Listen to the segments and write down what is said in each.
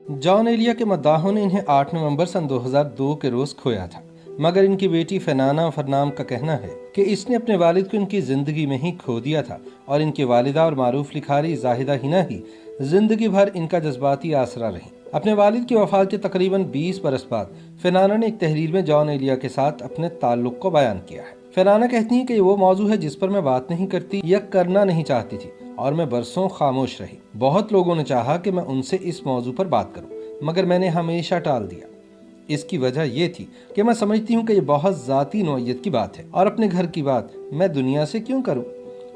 John Elia के मद्दाहों ने इन्हें 8 नवंबर सन 2002 के रोज खोया था, मगर इनकी बेटी फनाना फरनाम का कहना है कि इसने अपने वालिद को इनकी जिंदगी में ही खो दिया था और इनकी वालिदा और मारूफ लिखारी जाहिदा हिना ही जिंदगी भर इनका जज्बाती आसरा रही। अपने वालिद की वफात के तकरीबन 20 बरस बाद फनाना ने एक तहरीर में जॉन एलिया के साथ अपने ताल्लुक को बयान किया है। फनाना कहती हैं कि ये वो मौजू है जिस पर मैं बात नहीं करती या करना नहीं चाहती थी और मैं बरसों खामोश रही। बहुत लोगों ने चाहा कि मैं उनसे इस मौजू पर बात करूं, मगर मैंने हमेशा टाल दिया। इसकी वजह यह थी कि मैं समझती हूँ कि ये बहुत ज़ाती नौइयत की बात है और अपने घर की बात मैं दुनिया से क्यों करूँ।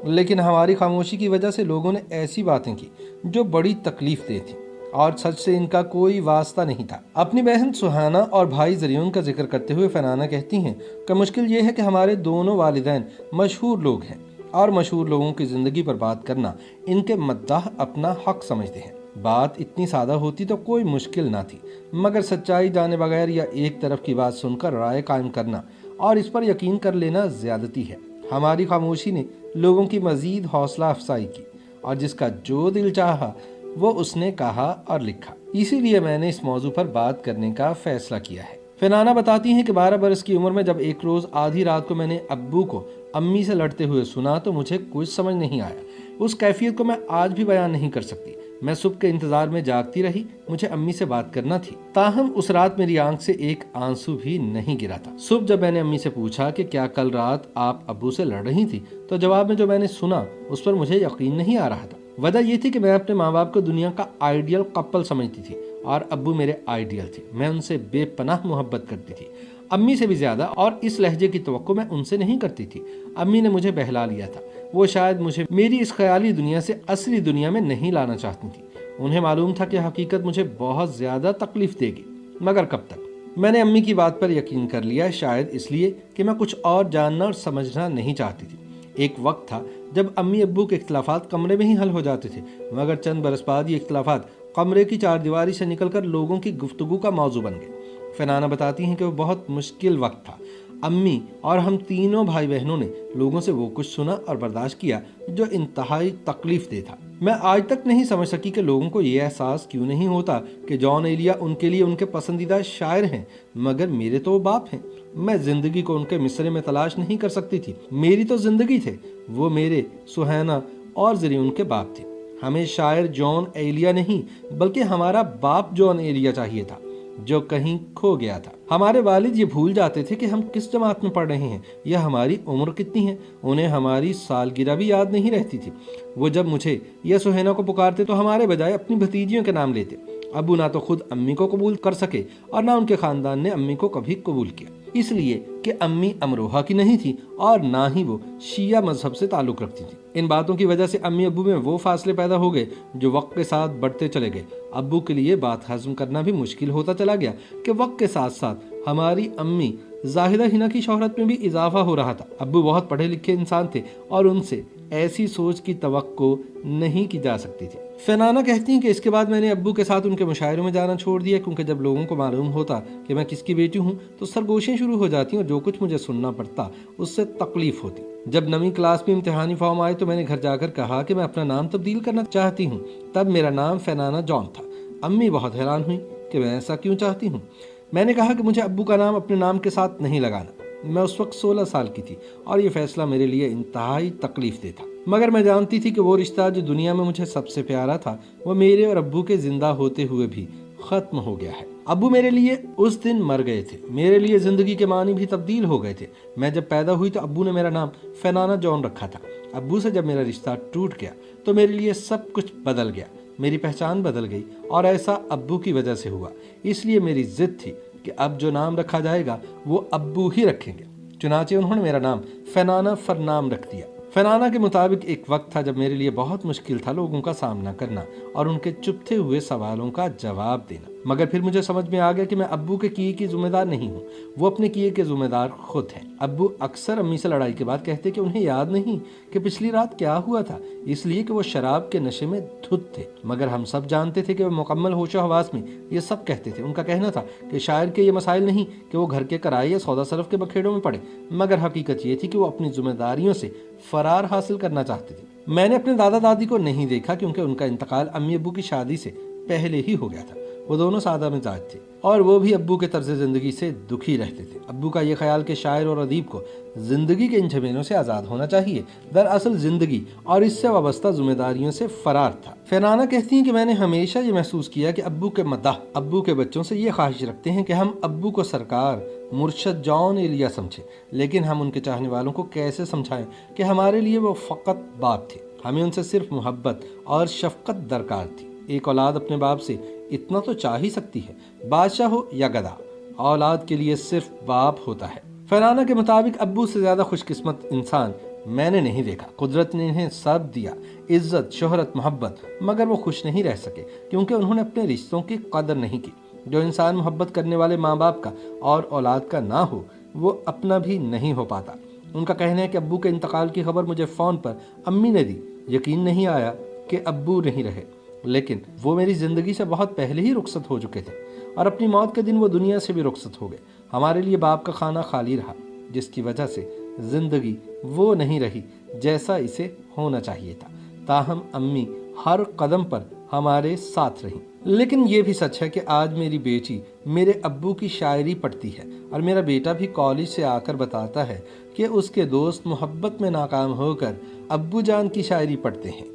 लेकिन हमारी खामोशी की वजह से लोगों ने ऐसी बातें की जो बड़ी तकलीफ दे थी और सच से इनका कोई वास्ता नहीं था। अपनी बहन सुहाना और भाई जरियून का जिक्र करते हुए फनाना कहती हैं कि मुश्किल ये है कि हमारे दोनों वालिदैन मशहूर लोग हैं और मशहूर लोगों की ज़िंदगी पर बात करना इनके मद्दाह अपना हक समझते हैं। बात इतनी सादा होती तो कोई मुश्किल ना थी, मगर सच्चाई जाने बगैर या एक तरफ की बात सुनकर राय कायम करना और इस पर यकीन कर लेना ज़्यादती है। हमारी खामोशी ने लोगों की मज़ीद हौसला अफजाई की और जिसका जो दिल चाहा वो उसने कहा और लिखा। इसीलिए मैंने इस मौजू पर बात करने का फैसला किया है। फनाना बताती हैं कि 12 बरस की उम्र में जब एक रोज़ आधी रात को मैंने अब्बू को अम्मी से लड़ते हुए सुना तो मुझे कुछ समझ नहीं आया। उस कैफियत को मैं आज भी बयान नहीं कर सकती। मैं सुबह के इंतजार में जागती रही, मुझे अम्मी से बात करना थी। ताहम उस रात मेरी आंख से एक आंसू भी नहीं गिरा था। सुबह जब मैंने अम्मी से पूछा कि क्या कल रात आप अब्बू से लड़ रही थी, तो जवाब में जो मैंने सुना उस पर मुझे यकीन नहीं आ रहा था। वजह ये थी कि मैं अपने माँ बाप को दुनिया का आइडियल कपल समझती थी और अब्बू मेरे आइडियल थे। मैं उनसे बेपनाह मोहब्बत करती थी, अम्मी से भी ज्यादा, और इस लहजे की तवक्को मैं उनसे नहीं करती थी। अम्मी ने मुझे बहला लिया था। वो शायद मुझे मेरी इस ख्याली दुनिया से असली दुनिया में नहीं लाना चाहती थी। उन्हें मालूम था कि हकीकत मुझे बहुत ज्यादा तकलीफ देगी, मगर कब तक। मैंने अम्मी की बात पर यकीन कर लिया, शायद इसलिए कि मैं कुछ और जानना और समझना नहीं चाहती थी। एक वक्त था जब अम्मी अब्बू के इख्तलाफात कमरे में ही हल हो जाते थे, मगर चंद बरस बाद ये इख्तलाफात कमरे की चारदीवारी से निकलकर लोगों की गुफ्तगू का मौजू बन गए। फनाना बताती हैं कि वो बहुत मुश्किल वक्त था। अम्मी और हम तीनों भाई बहनों ने लोगों से वो कुछ सुना और बर्दाश्त किया जो इंतहाई तकलीफ दे था। मैं आज तक नहीं समझ सकी कि लोगों को ये एहसास क्यों नहीं होता कि जॉन एलिया उनके लिए उनके पसंदीदा शायर हैं, मगर मेरे तो वो बाप हैं। मैं जिंदगी को उनके मिसरे में तलाश नहीं कर सकती थी। मेरी तो जिंदगी थे, वो मेरे सुहाना और जरियून के बाप थे। हमें शायर जॉन एलिया नहीं बल्कि हमारा बाप जॉन एलिया चाहिए था जो कहीं खो गया था। हमारे वालिद ये भूल जाते थे कि हम किस जमात में पढ़ रहे हैं या हमारी उम्र कितनी है। उन्हें हमारी सालगिरह भी याद नहीं रहती थी। वो जब मुझे या सुहेना को पुकारते तो हमारे बजाय अपनी भतीजियों के नाम लेते। अबू ना तो खुद अम्मी को कबूल कर सके और ना उनके खानदान ने अम्मी को कभी कबूल किया, इसलिए कि अम्मी अमरोहा की नहीं थी और ना ही वो शिया मजहब से ताल्लुक रखती थी। इन बातों की वजह से अम्मी अब्बू में वो फासले पैदा हो गए जो वक्त के साथ बढ़ते चले गए। अब्बू के लिए बात हजम करना भी मुश्किल होता चला गया कि वक्त के साथ साथ हमारी अम्मी जाहिदा हिना की शोहरत में भी इजाफा हो रहा था। अब्बू बहुत पढ़े लिखे इंसान थे और उनसे ऐसी सोच की तवक्को नहीं की जा सकती थी। फनाना कहती हैं कि इसके बाद मैंने अब्बू के साथ उनके मुशायरों में जाना छोड़ दिया, क्योंकि जब लोगों को मालूम होता कि मैं किसकी बेटी हूँ तो सरगोशियाँ शुरू हो जाती और जो कुछ मुझे सुनना पड़ता उससे तकलीफ होती। जब नवीं क्लास में इम्तिहानी फॉर्म आए तो मैंने घर जाकर कहा कि मैं अपना नाम तब्दील करना चाहती हूँ। तब मेरा नाम फनाना जॉन था। अम्मी बहुत हैरान हुई कि मैं ऐसा क्यों चाहती हूँ। मैंने कहा कि मुझे अब्बू का नाम अपने नाम के साथ नहीं लगाना। मैं उस वक्त 16 साल की थी और ये फैसला मेरे लिए इंतहाई तकलीफ दे था, मगर मैं जानती थी कि वो रिश्ता जो दुनिया में मुझे सबसे प्यारा था वो मेरे और अब्बू के जिंदा होते हुए भी खत्म हो गया है। अब्बू मेरे लिए उस दिन मर गए थे, मेरे लिए जिंदगी के मानी भी तब्दील हो गए थे। मैं जब पैदा हुई तो अब्बू ने मेरा नाम फनाना जॉन रखा था। अब्बू से जब मेरा रिश्ता टूट गया तो मेरे लिए सब कुछ बदल गया, मेरी पहचान बदल गई और ऐसा अब्बू की वजह से हुआ। इसलिए मेरी जिद थी कि अब जो नाम रखा जाएगा वो अब्बू ही रखेंगे। चुनाचे उन्होंने मेरा नाम फनाना फरनाम रख दिया। फनाना के मुताबिक एक वक्त था जब मेरे लिए बहुत मुश्किल था लोगों का सामना करना और उनके चुपते हुए सवालों का जवाब देना, मगर फिर मुझे समझ में आ गया कि मैं अब्बू के किए की जिम्मेदार नहीं हूँ, वो अपने किए के जिम्मेदार खुद हैं। अब्बू अक्सर अम्मी से लड़ाई के बाद कहते कि उन्हें याद नहीं कि पिछली रात क्या हुआ था, इसलिए कि वो शराब के नशे में धुत थे। मगर हम सब जानते थे कि वो मुकम्मल होशो हवास में ये सब कहते थे। उनका कहना था कि शायर के ये मसाइल नहीं कि वो घर के कराए या सौदा सरफ के बखेड़ों में पड़े, मगर हकीकत ये थी कि वो अपनी जिम्मेदारियों से फरार हासिल करना चाहते थे। मैंने अपने दादा दादी को नहीं देखा क्योंकि उनका इंतकाल अम्मी अब्बू की शादी से पहले ही हो गया था। वो दोनों सादा मिजाज थे और वो भी अब्बू के तर्ज ज़िंदगी से दुखी रहते थे। अब्बू का ये ख्याल कि शायर और अदीब को ज़िंदगी के इन झमेलों से आज़ाद होना चाहिए, दरअसल ज़िंदगी और इससे वाबस्ता जिम्मेदारियों से फरार था। फरहाना कहती हैं कि मैंने हमेशा ये महसूस किया कि अब्बू के मदाह अब्बू के बच्चों से ये ख्वाहिश रखते हैं कि हम अब्बू को सरकार मुर्शद जॉन एलिया समझें, लेकिन हम उनके चाहने वालों को कैसे समझाएं कि हमारे लिए वो फ़कत बाप थे, हमें उनसे सिर्फ मोहब्बत और शफकत दरकार थी। एक औलाद अपने बाप से इतना तो चाह ही सकती है, बादशाह हो या गधा, औलाद के लिए सिर्फ बाप होता है। फरहाना के मुताबिक अब्बू से ज़्यादा खुशकिस्मत इंसान मैंने नहीं देखा। कुदरत ने इन्हें सब दिया, इज्जत, शोहरत, मोहब्बत, मगर वो खुश नहीं रह सके क्योंकि उन्होंने अपने रिश्तों की कदर नहीं की। जो इंसान मोहब्बत करने वाले माँ बाप का और औलाद का ना हो वो अपना भी नहीं हो पाता। उनका कहना है कि अब्बू के इंतकाल की खबर मुझे फ़ोन पर अम्मी ने दी। यकीन नहीं आया कि अब्बू नहीं रहे, लेकिन वो मेरी ज़िंदगी से बहुत पहले ही रुखसत हो चुके थे और अपनी मौत के दिन वो दुनिया से भी रुखसत हो गए। हमारे लिए बाप का खाना खाली रहा, जिसकी वजह से ज़िंदगी वो नहीं रही जैसा इसे होना चाहिए था। ताहम अम्मी हर कदम पर हमारे साथ रहीं। लेकिन ये भी सच है कि आज मेरी बेटी मेरे अब्बू की शायरी पढ़ती है और मेरा बेटा भी कॉलेज से आकर बताता है कि उसके दोस्त मोहब्बत में नाकाम होकर अब्बू जान की शायरी पढ़ते हैं।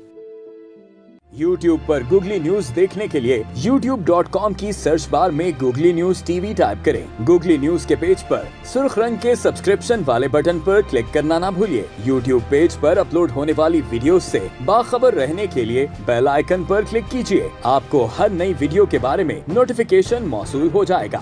YouTube पर गूगली न्यूज देखने के लिए youtube.com की सर्च बार में गूगली न्यूज टीवी टाइप करें। गूगली न्यूज के पेज पर सुर्ख रंग के सब्सक्रिप्शन वाले बटन पर क्लिक करना ना भूलिए। YouTube पेज पर अपलोड होने वाली वीडियोस से बाखबर रहने के लिए बेल आइकन पर क्लिक कीजिए। आपको हर नई वीडियो के बारे में नोटिफिकेशन मौसूल हो जाएगा।